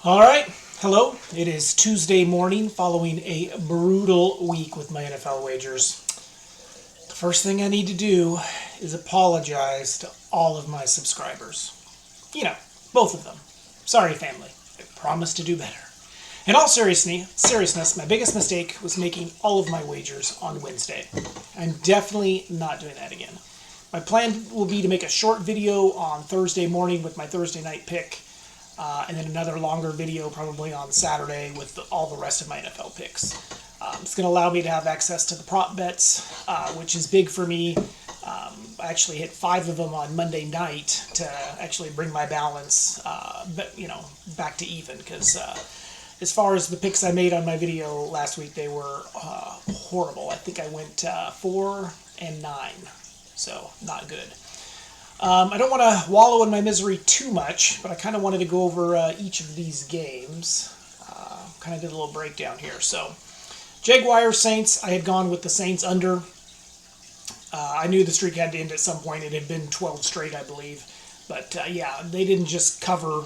All right, hello. It is Tuesday morning following a brutal week with my NFL wagers. The first thing I need to do is apologize to all of my subscribers. You know, both of them. Sorry, family. I promise to do better. In all seriousness, my biggest mistake was making all of my wagers on Wednesday. I'm definitely not doing that again. My plan will be to make a short video on Thursday morning with my Thursday night pick, and then another longer video probably on Saturday with all the rest of my NFL picks. It's going to allow me to have access to the prop bets, which is big for me. I actually hit 5 of them on Monday night to actually bring my balance, back to even. Because as far as the picks I made on my video last week, they were horrible. I think I went 4 and 9, so not good. I don't want to wallow in my misery too much, but I kind of wanted to go over each of these games. Kind of did a little breakdown here. So, Jaguars, Saints, I had gone with the Saints under. I knew the streak had to end at some point. It had been 12 straight, I believe. But, they didn't just cover.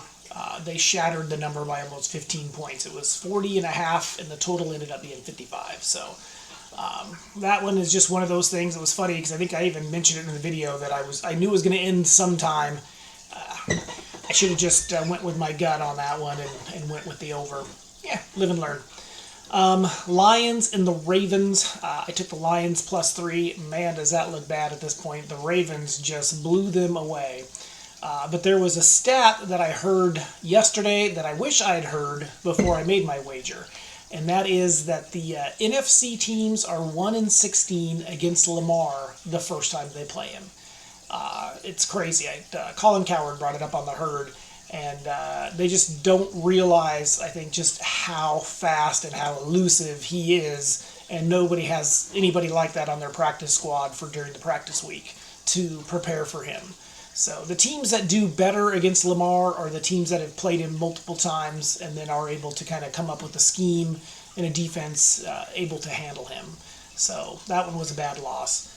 They shattered the number by almost 15 points. It was 40.5, and the total ended up being 55. So, that one is just one of those things. It was funny because I think I even mentioned it in the video that I knew it was going to end sometime. I should have just went with my gut on that one and went with the over. Yeah, live and learn. Lions and the Ravens. I took the Lions +3. Man, does that look bad at this point. The Ravens just blew them away. But there was a stat that I heard yesterday that I wish I had heard before I made my wager. And that is that the NFC teams are 1-16 against Lamar the first time they play him. It's crazy. Colin Cowherd brought it up on the herd, and they just don't realize, I think, just how fast and how elusive he is, and nobody has anybody like that on their practice squad for during the practice week to prepare for him. So the teams that do better against Lamar are the teams that have played him multiple times and then are able to kind of come up with a scheme and a defense able to handle him. So that one was a bad loss.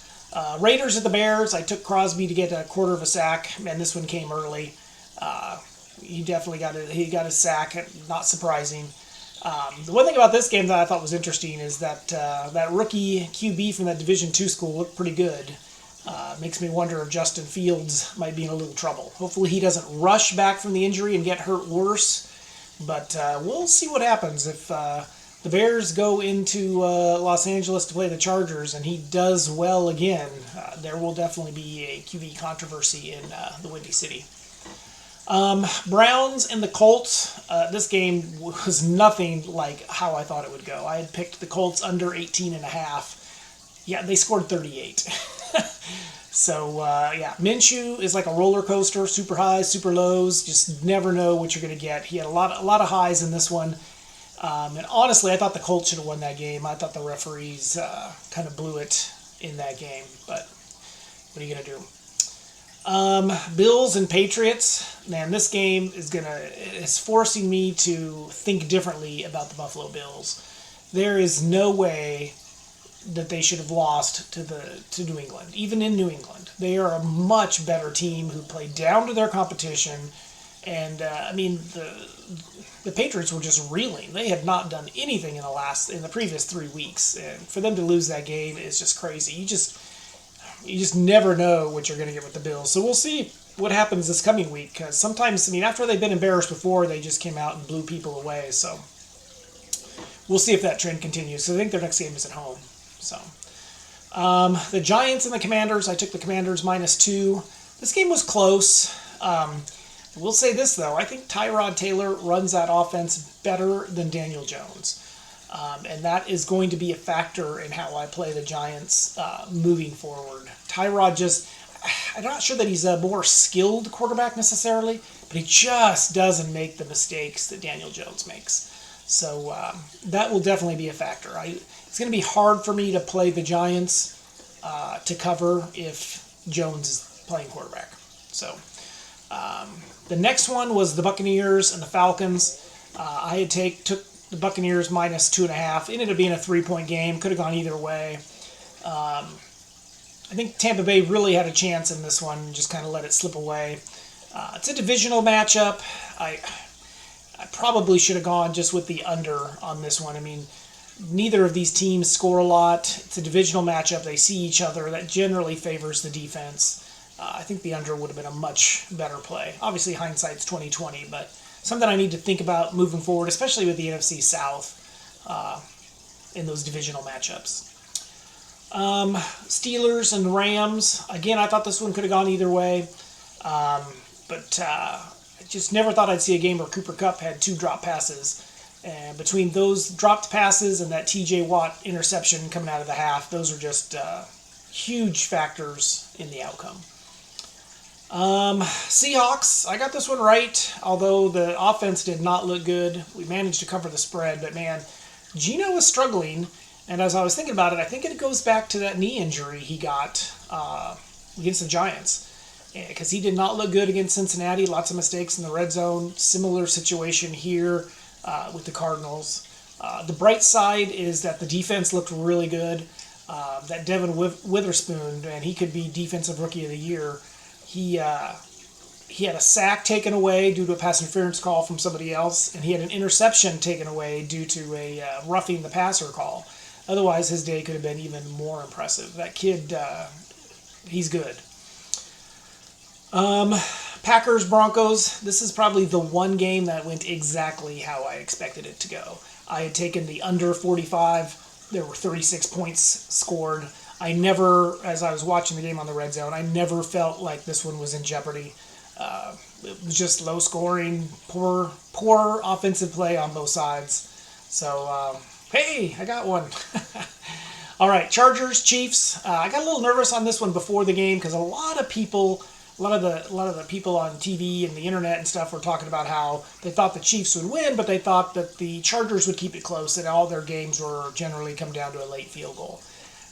Raiders at the Bears. I took Crosby to get a quarter of a sack. Man, this one came early. He definitely got a sack. Not surprising. The one thing about this game that I thought was interesting is that that rookie QB from that Division II school looked pretty good. Makes me wonder if Justin Fields might be in a little trouble. Hopefully he doesn't rush back from the injury and get hurt worse. But we'll see what happens if the Bears go into Los Angeles to play the Chargers and he does well again. There will definitely be a QB controversy in the Windy City. Browns and the Colts. This game was nothing like how I thought it would go. I had picked the Colts under 18.5. Yeah, they scored 38. So, Minshew is like a roller coaster, super highs, super lows. Just never know what you're going to get. He had a lot of highs in this one. And honestly, I thought the Colts should have won that game. I thought the referees kind of blew it in that game. But what are you going to do? Bills and Patriots. Man, this game is forcing me to think differently about the Buffalo Bills. There is no way that they should have lost to New England. Even in New England, they are a much better team who played down to their competition. And the Patriots were just reeling. They had not done anything in the previous 3 weeks, and for them to lose that game is just crazy. You just never know what you're going to get with the Bills. So we'll see what happens this coming week. Because sometimes, after they've been embarrassed before, they just came out and blew people away. So we'll see if that trend continues. So I think their next game is at home. So, the Giants and the Commanders, I took the Commanders -2. This game was close. We'll say this, though. I think Tyrod Taylor runs that offense better than Daniel Jones. And that is going to be a factor in how I play the Giants moving forward. Tyrod I'm not sure that he's a more skilled quarterback necessarily, but he just doesn't make the mistakes that Daniel Jones makes. So that will definitely be a factor. It's going to be hard for me to play the Giants to cover if Jones is playing quarterback. So the next one was the Buccaneers and the Falcons. I took the Buccaneers -2.5. It ended up being a 3-point game. Could have gone either way. I think Tampa Bay really had a chance in this one. Just kind of let it slip away. It's a divisional matchup. I probably should have gone just with the under on this one. I mean, neither of these teams score a lot. It's a divisional matchup. They see each other. That generally favors the defense. I think the under would have been a much better play. Obviously, hindsight's 20/20, but something I need to think about moving forward, especially with the NFC South in those divisional matchups. Steelers and Rams. Again, I thought this one could have gone either way, but I just never thought I'd see a game where Cooper Kupp had 2 drop passes. And between those dropped passes and that T.J. Watt interception coming out of the half, those are just huge factors in the outcome. Seahawks, I got this one right, although the offense did not look good. We managed to cover the spread, but man, Geno was struggling, and as I was thinking about it, I think it goes back to that knee injury he got against the Giants, because he did not look good against Cincinnati. Lots of mistakes in the red zone. Similar situation here with the Cardinals. The bright side is that the defense looked really good. That Devin Witherspoon, man, he could be Defensive Rookie of the Year. He had a sack taken away due to a pass interference call from somebody else, and he had an interception taken away due to a roughing the passer call. Otherwise, his day could have been even more impressive. That kid, he's good. Packers, Broncos, this is probably the one game that went exactly how I expected it to go. I had taken the under 45. There were 36 points scored. I never, as I was watching the game on the red zone, I never felt like this one was in jeopardy. It was just low scoring, poor offensive play on both sides. So, hey, I got one. All right, Chargers, Chiefs. I got a little nervous on this one before the game because a lot of the people on TV and the internet and stuff were talking about how they thought the Chiefs would win, but they thought that the Chargers would keep it close, and all their games were generally come down to a late field goal.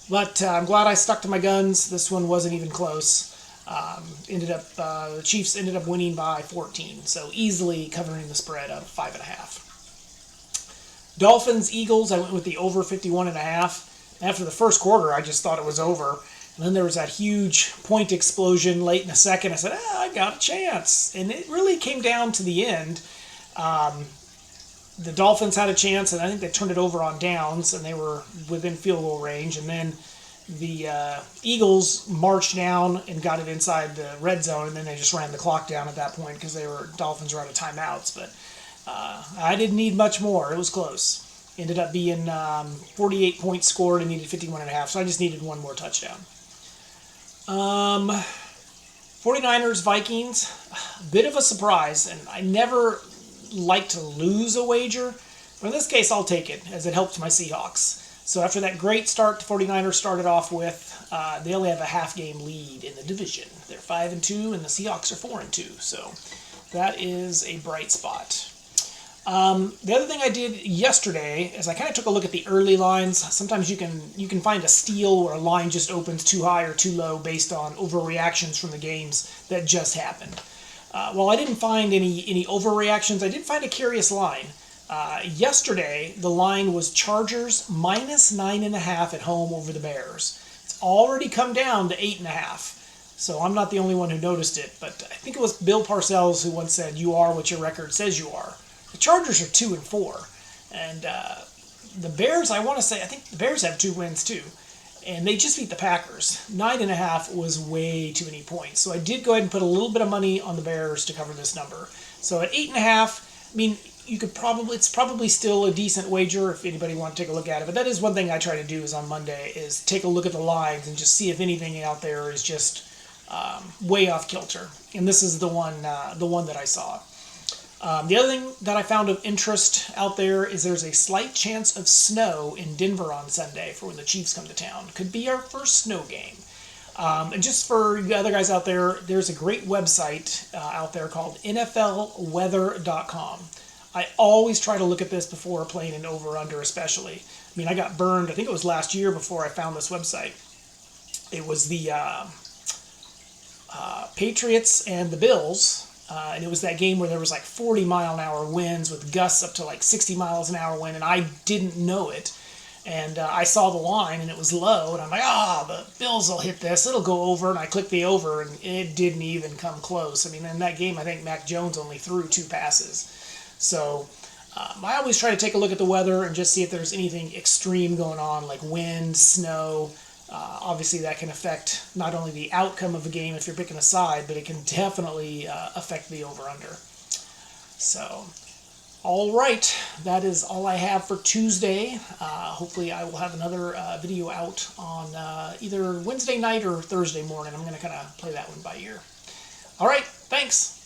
But I'm glad I stuck to my guns. This one wasn't even close. The Chiefs ended up winning by 14, so easily covering the spread of 5.5. Dolphins, Eagles, I went with the over 51.5. After the first quarter, I just thought it was over. And then there was that huge point explosion late in the second. I said, I got a chance. And it really came down to the end. The Dolphins had a chance, and I think they turned it over on downs, and they were within field goal range. And then the Eagles marched down and got it inside the red zone, and then they just ran the clock down at that point because Dolphins were out of timeouts. But I didn't need much more. It was close. Ended up being 48 points scored and needed 51.5, so I just needed one more touchdown. 49ers, Vikings, a bit of a surprise, and I never like to lose a wager, but in this case I'll take it as it helped my Seahawks. So after that great start the 49ers started off with, they only have a half-game lead in the division. They're 5-2, and the Seahawks are 4-2, so that is a bright spot. The other thing I did yesterday is I kind of took a look at the early lines. Sometimes you can find a steal where a line just opens too high or too low based on overreactions from the games that just happened. While I didn't find any overreactions, I did find a curious line. Yesterday, the line was Chargers minus 9.5 at home over the Bears. It's already come down to 8.5. So I'm not the only one who noticed it, but I think it was Bill Parcells who once said, "You are what your record says you are." The Chargers are 2-4, and the Bears, I think the Bears have 2 wins too, and they just beat the Packers. 9.5 was way too many points, so I did go ahead and put a little bit of money on the Bears to cover this number. So at 8.5, I mean, it's probably still a decent wager if anybody wants to take a look at it. But that is one thing I try to do is on Monday is take a look at the lines and just see if anything out there is just way off kilter. And this is the one that I saw. The other thing that I found of interest out there is there's a slight chance of snow in Denver on Sunday for when the Chiefs come to town. Could be our first snow game. And just for you other guys out there, there's a great website out there called NFLweather.com. I always try to look at this before playing an over-under especially. I mean, I got burned, I think it was last year before I found this website. It was the Patriots and the Bills. And it was that game where there was like 40-mile-an-hour winds with gusts up to like 60 miles an hour wind, and I didn't know it. And I saw the line, and it was low, and I'm like, the Bills will hit this. It'll go over, and I clicked the over, and it didn't even come close. I mean, in that game, I think Mac Jones only threw 2 passes. So I always try to take a look at the weather and just see if there's anything extreme going on, like wind, snow. Obviously, that can affect not only the outcome of a game if you're picking a side, but it can definitely affect the over-under. So, all right, that is all I have for Tuesday. Hopefully, I will have another video out on either Wednesday night or Thursday morning. I'm going to kind of play that one by ear. All right, thanks.